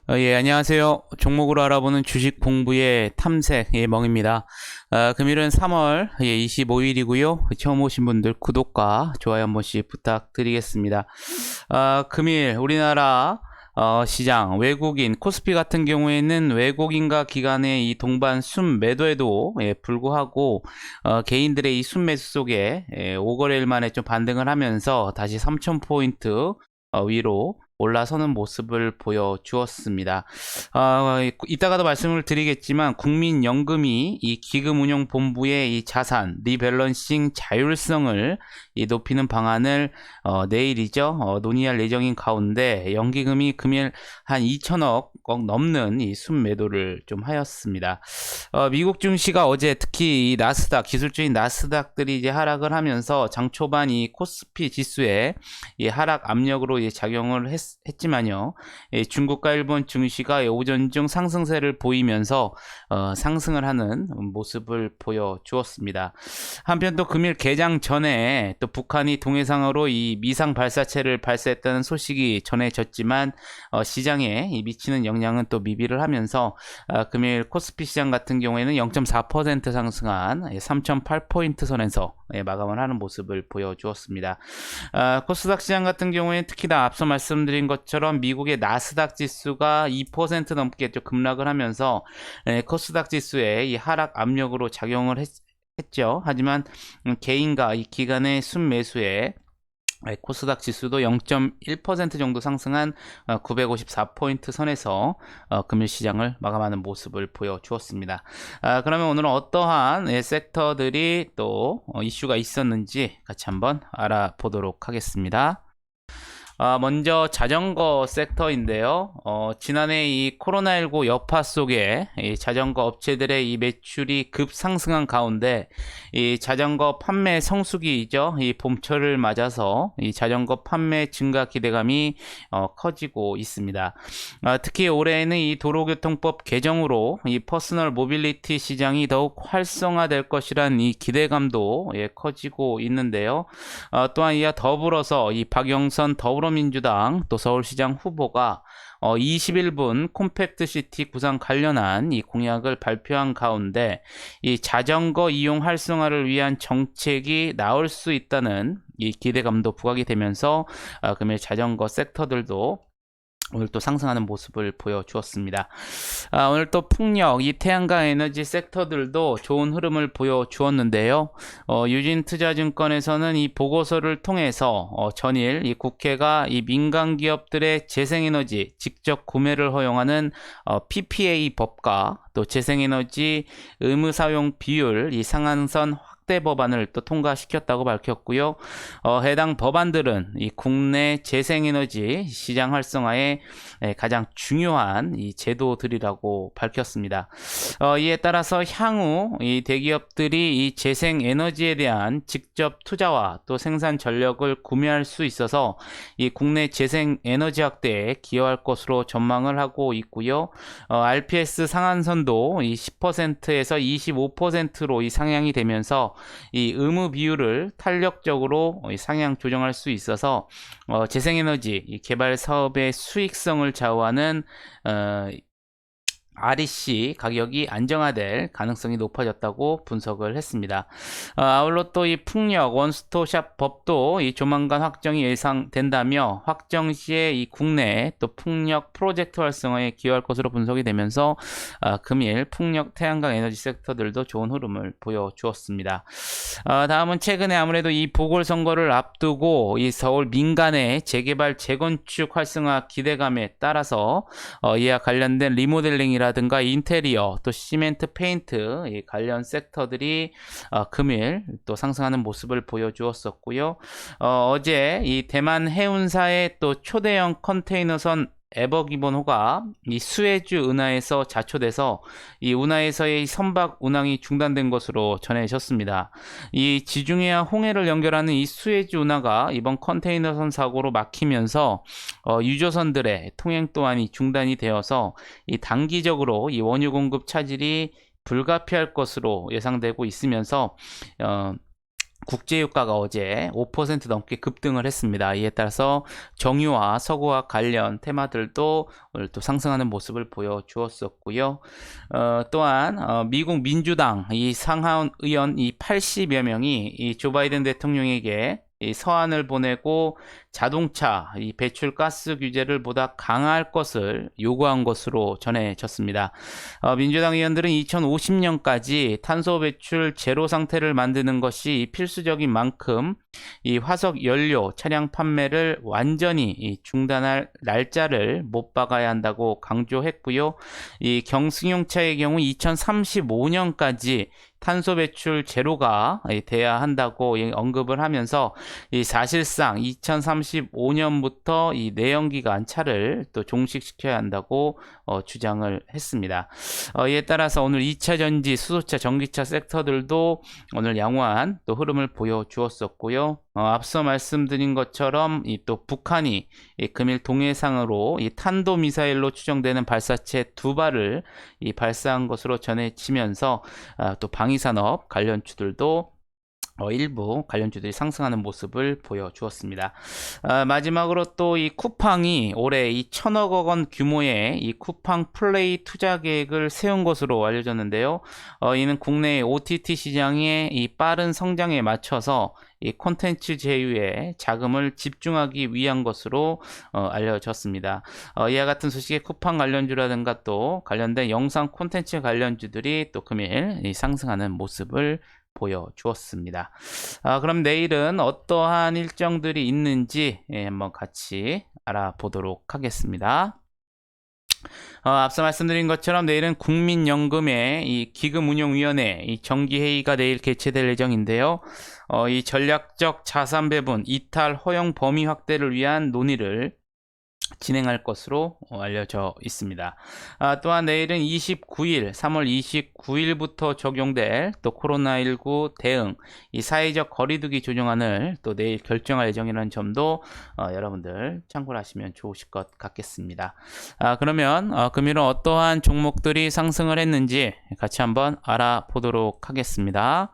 예, 안녕하세요. 종목으로 알아보는 주식 공부의 탐색, 멍입니다. 금일은 3월 25일이고요. 처음 오신 분들 구독과 좋아요 한 번씩 부탁드리겠습니다. 금일 우리나라 시장 외국인 코스피 같은 경우에는 외국인과 기관의 이 동반 순매도에도 불구하고 개인들의 이 순매수 속에 5거래일 만에 좀 반등을 하면서 다시 3,000포인트 위로 올라서는 모습을 보여주었습니다. 이따가도 말씀을 드리겠지만 국민연금이 이 기금운용본부의 이 자산 리밸런싱 자율성을 높이는 방안을 내일이죠 논의할 예정인 가운데 연기금이 금일 한 2천억 넘는 이 순매도를 좀 하였습니다. 미국 증시가 어제 특히 이 나스닥 기술주인 나스닥들이 이제 하락을 하면서 장 초반 이 코스피 지수에 이 하락 압력으로 작용을 했지만요. 중국과 일본 증시가 오전 중 상승세를 보이면서 상승을 하는 모습을 보여주었습니다. 한편 또 금일 개장 전에 또 북한이 동해상으로 이 미상 발사체를 발사했다는 소식이 전해졌지만 시장에 미치는 영향은 또 미비를 하면서 금일 코스피 시장 같은 경우에는 0.4% 상승한 3,008포인트 선에서 마감을 하는 모습을 보여주었습니다. 코스닥 시장 같은 경우에는 특히나 앞서 말씀드린 것처럼 미국의 나스닥 지수가 2% 넘게 좀 급락을 하면서 코스닥 지수의 이 하락 압력으로 작용을 했죠. 하지만 개인과 이 기관의 순매수에 코스닥 지수도 0.1% 정도 상승한 954포인트 선에서 금일 시장을 마감하는 모습을 보여주었습니다. 그러면 오늘은 어떠한 섹터들이 또 이슈가 있었는지 같이 한번 알아보도록 하겠습니다. 먼저 자전거 섹터인데요. 지난해 이 코로나19 여파 속에 이 자전거 업체들의 이 매출이 급상승한 가운데 이 자전거 판매 성수기이죠. 이 봄철을 맞아서 이 자전거 판매 증가 기대감이 커지고 있습니다. 특히 올해에는 이 도로교통법 개정으로 이 퍼스널 모빌리티 시장이 더욱 활성화될 것이란 이 기대감도 커지고 있는데요. 또한 이와 더불어서 이 박영선 더불어민주당 또 서울시장 후보가 21분 콤팩트시티 구상 관련한 이 공약을 발표한 가운데 이 자전거 이용 활성화를 위한 정책이 나올 수 있다는 이 기대감도 부각이 되면서 금일 자전거 섹터들도 오늘 또 상승하는 모습을 보여주었습니다. 오늘 또 풍력, 이 태양광 에너지 섹터들도 좋은 흐름을 보여주었는데요. 유진투자증권에서는 이 보고서를 통해서 전일 이 국회가 이 민간 기업들의 재생에너지 직접 구매를 허용하는 PPA 법과 또 재생에너지 의무 사용 비율 이 상한선 확대 법안을 또 통과시켰다고 밝혔고요. 해당 법안들은 이 국내 재생에너지 시장 활성화에 가장 중요한 이 제도들이라고 밝혔습니다. 이에 따라서 향후 이 대기업들이 이 재생에너지에 대한 직접 투자와 또 생산 전력을 구매할 수 있어서 이 국내 재생에너지 확대에 기여할 것으로 전망을 하고 있고요. RPS 상한선도 이 10%에서 25%로 이 상향이 되면서 이 의무 비율을 탄력적으로 상향 조정할 수 있어서 재생에너지 개발 사업의 수익성을 좌우하는 REC 가격이 안정화될 가능성이 높아졌다고 분석을 했습니다. 아울러 또 이 풍력 원스톱샵 법도 이 조만간 확정이 예상된다며 확정 시에 이 국내 또 풍력 프로젝트 활성화에 기여할 것으로 분석이 되면서 금일 풍력 태양광 에너지 섹터들도 좋은 흐름을 보여주었습니다. 다음은 최근에 아무래도 이 보궐선거를 앞두고 이 서울 민간의 재개발 재건축 활성화 기대감에 따라서 이와 관련된 리모델링이라 라든가 인테리어 또 시멘트 페인트 관련 섹터들이 금일 또 상승하는 모습을 보여주었었고요. 어제 이 대만 해운사의 또 초대형 컨테이너선 에버기본호가 이 수에즈 운하에서 자초돼서 이 운하에서의 선박 운항이 중단된 것으로 전해졌습니다. 이 지중해와 홍해를 연결하는 이 수에즈 운하가 이번 컨테이너선 사고로 막히면서 유조선들의 통행 또한 중단이 되어서 이 단기적으로 이 원유 공급 차질이 불가피할 것으로 예상되고 있으면서 국제유가가 어제 5% 넘게 급등을 했습니다. 이에 따라서 정유와 서구화 관련 테마들도 오늘 또 상승하는 모습을 보여주었었고요. 또한 미국 민주당 이 상하원 의원 이 80여 명이 이 조 바이든 대통령에게 이 서한을 보내고 자동차 이 배출 가스 규제를 보다 강화할 것을 요구한 것으로 전해졌습니다. 민주당 의원들은 2050년까지 탄소 배출 제로 상태를 만드는 것이 필수적인 만큼 이 화석 연료 차량 판매를 완전히 중단할 날짜를 못 박아야 한다고 강조했고요. 이 경승용차의 경우 2035년까지 탄소 배출 제로가 돼야 한다고 언급을 하면서 이 사실상 2035년부터 이 내연기관 차를 또 종식시켜야 한다고 주장을 했습니다. 이에 따라서 오늘 2차 전지, 수소차, 전기차 섹터들도 오늘 양호한 또 흐름을 보여주었었고요. 앞서 말씀드린 것처럼 이 또 북한이 이 금일 동해상으로 이 탄도미사일로 추정되는 발사체 2발을 이 발사한 것으로 전해지면서 또 방위산업 관련주들도 일부 관련주들이 상승하는 모습을 보여주었습니다. 마지막으로 또 이 쿠팡이 올해 이 1,000억 원 규모의 이 쿠팡 플레이 투자 계획을 세운 것으로 알려졌는데요. 이는 국내 OTT 시장의 이 빠른 성장에 맞춰서 이 콘텐츠 제휴에 자금을 집중하기 위한 것으로 알려졌습니다. 이와 같은 소식에 쿠팡 관련주라든가 또 관련된 영상 콘텐츠 관련주들이 또 금일 상승하는 모습을 보여주었습니다. 그럼 내일은 어떠한 일정들이 있는지 한번 같이 알아보도록 하겠습니다. 앞서 말씀드린 것처럼 내일은 국민연금의 이 기금운용위원회 이 정기회의가 내일 개최될 예정인데요. 이 전략적 자산 배분, 이탈 허용 범위 확대를 위한 논의를 진행할 것으로 알려져 있습니다. 또한 내일은 29일, 3월 29일부터 적용될 또 코로나19 대응, 이 사회적 거리두기 조정안을 또 내일 결정할 예정이라는 점도 여러분들 참고를 하시면 좋으실 것 같겠습니다. 그러면 금일은 어떠한 종목들이 상승을 했는지 같이 한번 알아보도록 하겠습니다.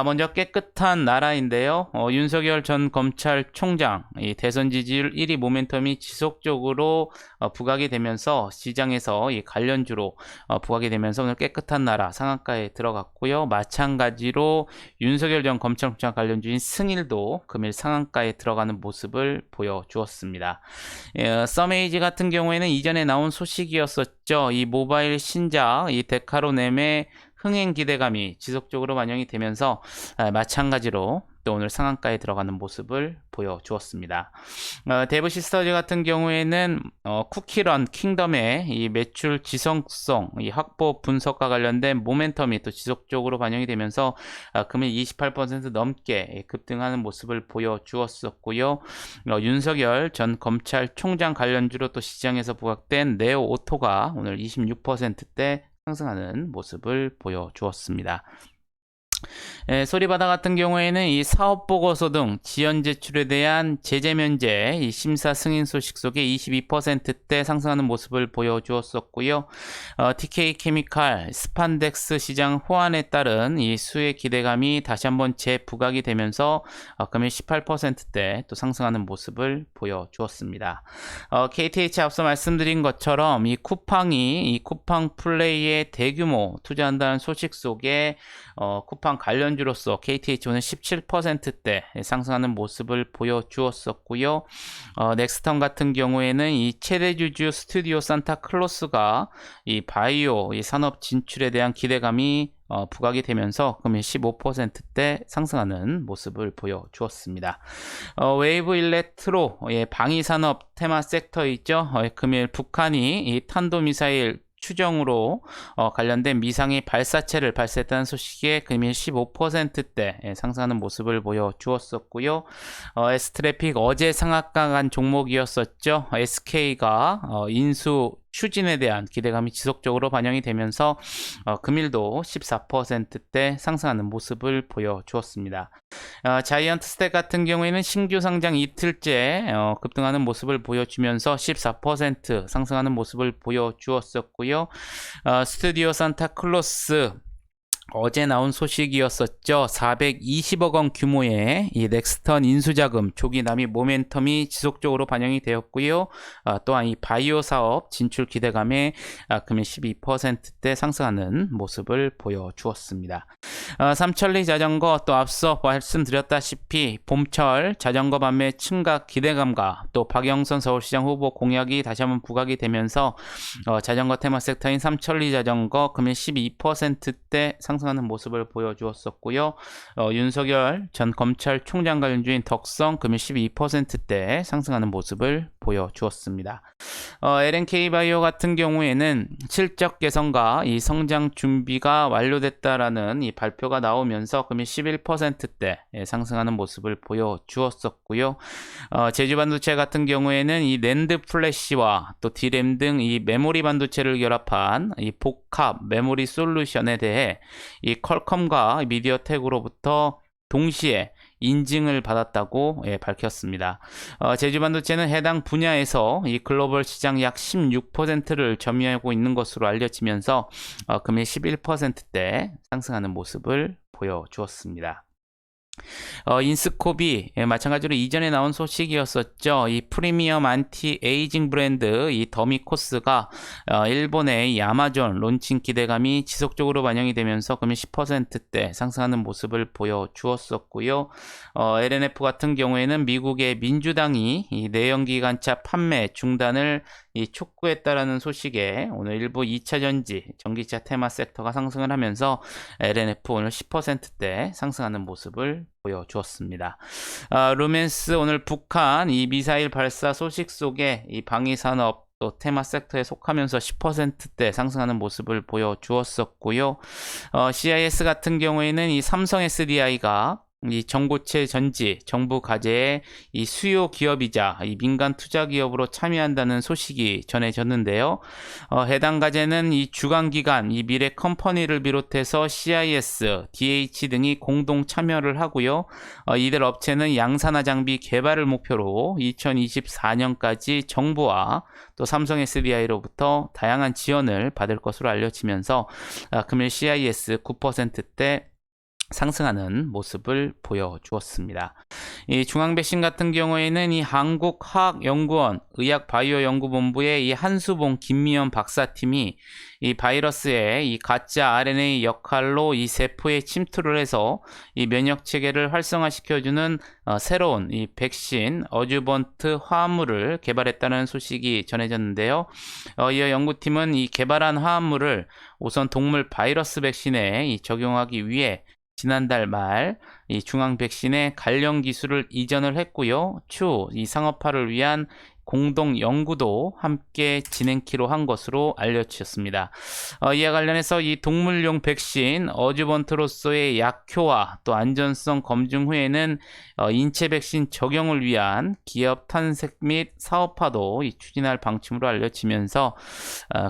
먼저 깨끗한 나라인데요. 윤석열 전 검찰총장 이 대선 지지율 1위 모멘텀이 지속적으로 부각이 되면서 시장에서 이 관련주로 부각이 되면서 오늘 깨끗한 나라 상한가에 들어갔고요. 마찬가지로 윤석열 전 검찰총장 관련주인 승일도 금일 상한가에 들어가는 모습을 보여주었습니다. 서메이지 같은 경우에는 이전에 나온 소식이었었죠. 이 모바일 신작 이 데카로넴의 흥행 기대감이 지속적으로 반영이 되면서 마찬가지로 또 오늘 상한가에 들어가는 모습을 보여주었습니다. 데브시스터즈 같은 경우에는 쿠키런 킹덤의 이 매출 지속성, 이 확보 분석과 관련된 모멘텀이 또 지속적으로 반영이 되면서 금일 28% 넘게 급등하는 모습을 보여주었었고요. 윤석열 전 검찰총장 관련주로 또 시장에서 부각된 네오 오토가 오늘 26%대 상승하는 모습을 보여주었습니다. 소리바다 같은 경우에는 이 사업보고서 등 지연 제출에 대한 제재 면제 이 심사 승인 소식 속에 22%대 상승하는 모습을 보여주었었고요. TK 케미칼 스판덱스 시장 호환에 따른 이 수혜 기대감이 다시 한번 재부각이 되면서 금일 18%대 또 상승하는 모습을 보여주었습니다. KTH 앞서 말씀드린 것처럼 이 쿠팡 플레이에 대규모 투자한다는 소식 속에 쿠팡 관련주로서 KTH는 17%대 상승하는 모습을 보여주었었고요. 넥스턴 같은 경우에는 이 최대주주 스튜디오 산타클로스가 이 바이오 이 산업 진출에 대한 기대감이 부각이 되면서 금일 15%대 상승하는 모습을 보여주었습니다. 웨이브 일렉트로 방위산업 테마 섹터 있죠. 금일 북한이 이 탄도미사일 추정으로 관련된 미상의 발사체를 발사했다는 소식에 금일 15%대 상승하는 모습을 보여주었었고요. S트래픽 어제 상한가 간 종목이었었죠. SK가 인수 추진에 대한 기대감이 지속적으로 반영이 되면서 금일도 14%대 상승하는 모습을 보여주었습니다. 자이언트 스택 같은 경우에는 신규 상장 이틀째 급등하는 모습을 보여주면서 14% 상승하는 모습을 보여주었었고요. 스튜디오 산타클로스 어제 나온 소식이었었죠. 420억 원 규모의 이 넥스턴 인수자금 조기 남입 모멘텀이 지속적으로 반영이 되었고요. 또한 이 바이오 사업 진출 기대감에 금일 12%대 상승하는 모습을 보여주었습니다. 삼천리 자전거 또 앞서 말씀드렸다시피 봄철 자전거 판매 증가 기대감과 또 박영선 서울시장 후보 공약이 다시 한번 부각이 되면서 자전거 테마 섹터인 삼천리 자전거 금일 12%대 상승하는 모습을 보여주었었고요. 윤석열 전 검찰총장 관련주인 덕성 금일 12%대 상승하는 모습을 보여주었습니다. LNK바이오 같은 경우에는 실적 개선과 이 성장 준비가 완료됐다라는 이 발표가 나오면서 금일 11%대 상승하는 모습을 보여주었었고요. 제주반도체 같은 경우에는 이 낸드 플래시와 또 디램 등 이 메모리 반도체를 결합한 이 복합 메모리 솔루션에 대해 이 퀄컴과 미디어텍으로부터 동시에 인증을 받았다고 밝혔습니다. 제주반도체는 해당 분야에서 이 글로벌 시장 약 16%를 점유하고 있는 것으로 알려지면서 금일 11%대 상승하는 모습을 보여주었습니다. 인스코비 마찬가지로 이전에 나온 소식이었었죠. 이 프리미엄 안티 에이징 브랜드 이 더미코스가 일본의 이 아마존 론칭 기대감이 지속적으로 반영이 되면서 금일 10%대 상승하는 모습을 보여주었었고요. LNF 같은 경우에는 미국의 민주당이 이 내연기관차 판매 중단을 촉구했다라는 소식에 오늘 일부 2차전지 전기차 테마 섹터가 상승을 하면서 LNF 오늘 10%대 상승하는 모습을 보여주었습니다. 루멘스 오늘 북한 이 미사일 발사 소식 속에 이 방위산업 또 테마 섹터에 속하면서 10%대 상승하는 모습을 보여주었었고요. CIS 같은 경우에는 이 삼성 SDI가 이 전고체 전지 정부 과제의 이 수요 기업이자 이 민간 투자 기업으로 참여한다는 소식이 전해졌는데요. 해당 과제는 이 주관기관 이 미래 컴퍼니를 비롯해서 CIS, DH 등이 공동 참여를 하고요. 이들 업체는 양산화 장비 개발을 목표로 2024년까지 정부와 또 삼성 SDI로부터 다양한 지원을 받을 것으로 알려지면서 금일 CIS 9%대 상승하는 모습을 보여주었습니다. 이 중앙배신 같은 경우에는 이 한국화학연구원 의학바이오연구본부의 이 한수봉 김미연 박사팀이 이 바이러스의 이 가짜 RNA 역할로 이 세포에 침투를 해서 이 면역 체계를 활성화시켜주는 새로운 이 백신 어주번트 화합물을 개발했다는 소식이 전해졌는데요. 이어 연구팀은 이 개발한 화합물을 우선 동물 바이러스 백신에 적용하기 위해 지난달 말 이 중앙 백신의 관련 기술을 이전을 했고요. 추후 이 상업화를 위한 공동 연구도 함께 진행키로 한 것으로 알려졌습니다. 이와 관련해서 이 동물용 백신 어주번트로서의 약효와 또 안전성 검증 후에는 인체 백신 적용을 위한 기업 탄생 및 사업화도 추진할 방침으로 알려지면서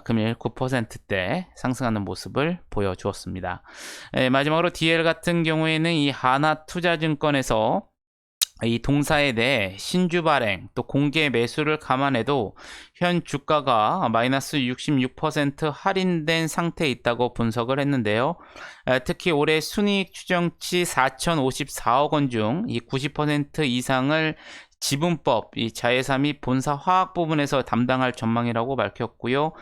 금일 9%대 상승하는 모습을 보여주었습니다. 마지막으로 DL 같은 경우에는 이 하나투자증권에서 이 동사에 대해 신주 발행 또 공개 매수를 감안해도 현 주가가 마이너스 66% 할인된 상태에 있다고 분석을 했는데요. 특히 올해 순이익 추정치 4,054억 원 중 이 90% 이상을 지분법, 이 자회사 및 본사 화학 부분에서 담당할 전망이라고 밝혔고요.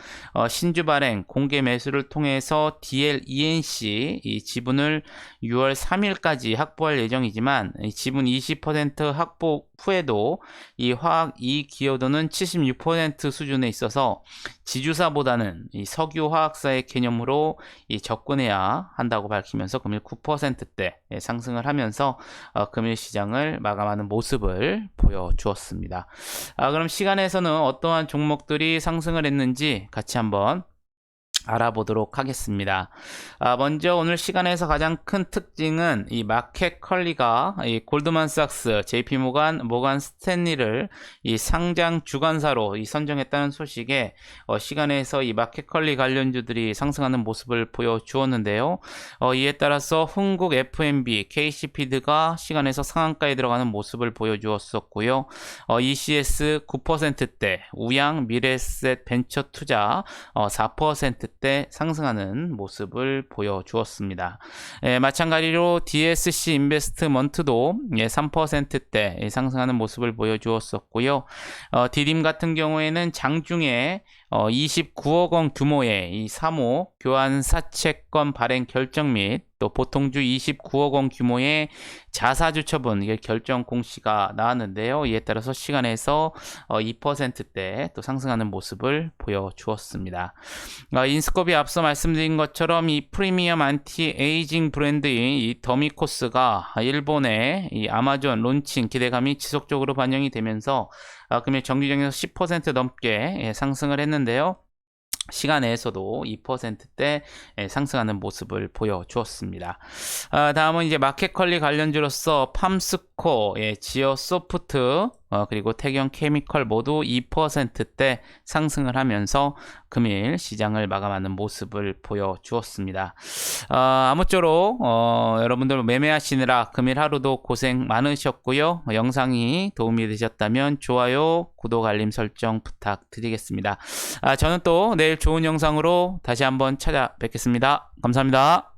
신주 발행, 공개 매수를 통해서 DLENC 이 지분을 6월 3일까지 확보할 예정이지만 이 지분 20% 확보 후에도 이 화학 이익 기여도는 76% 수준에 있어서 지주사보다는 이 석유화학사의 개념으로 이 접근해야 한다고 밝히면서 금일 9%대 상승을 하면서 금일 시장을 마감하는 모습을 보여주었습니다. 그럼 시간에서는 어떠한 종목들이 상승을 했는지 같이 한번 알아보도록 하겠습니다. 먼저 오늘 시간에서 가장 큰 특징은 이 마켓 컬리가 이 골드만삭스, JP모간, 모간 스탠리를 이 상장 주관사로 선정했다는 소식에 시간에서 이 마켓 컬리 관련주들이 상승하는 모습을 보여주었는데요. 이에 따라서 흥국 F&B, KC피드가 시간에서 상한가에 들어가는 모습을 보여주었었고요. ECS 9%대, 우양 미래에셋 벤처투자 4% 3%대 상승하는 모습을 보여주었습니다. 마찬가지로 DSC 인베스트먼트도 3%대 상승하는 모습을 보여주었었고요. 디딤 같은 경우에는 장중에 29억 원 규모의 이 3호 교환 사채권 발행 결정 및 또 보통주 29억 원 규모의 자사주 처분 결정 공시가 나왔는데요. 이에 따라서 시간에서 2%대 또 상승하는 모습을 보여주었습니다. 인스컵이 앞서 말씀드린 것처럼 이 프리미엄 안티 에이징 브랜드인 이 더미코스가 일본의 이 아마존 론칭 기대감이 지속적으로 반영이 되면서 금일 정기적에서 10% 넘게 상승을 했는데요. 시간 내에서도 2%대 상승하는 모습을 보여주었습니다. 다음은 이제 마켓컬리 관련주로서 팜스코, 지어소프트, 그리고 태경 케미컬 모두 2%대 상승을 하면서 금일 시장을 마감하는 모습을 보여주었습니다. 아무쪼록 여러분들 매매하시느라 금일 하루도 고생 많으셨고요. 영상이 도움이 되셨다면 좋아요, 구독, 알림 설정 부탁드리겠습니다. 저는 또 내일 좋은 영상으로 다시 한번 찾아뵙겠습니다. 감사합니다.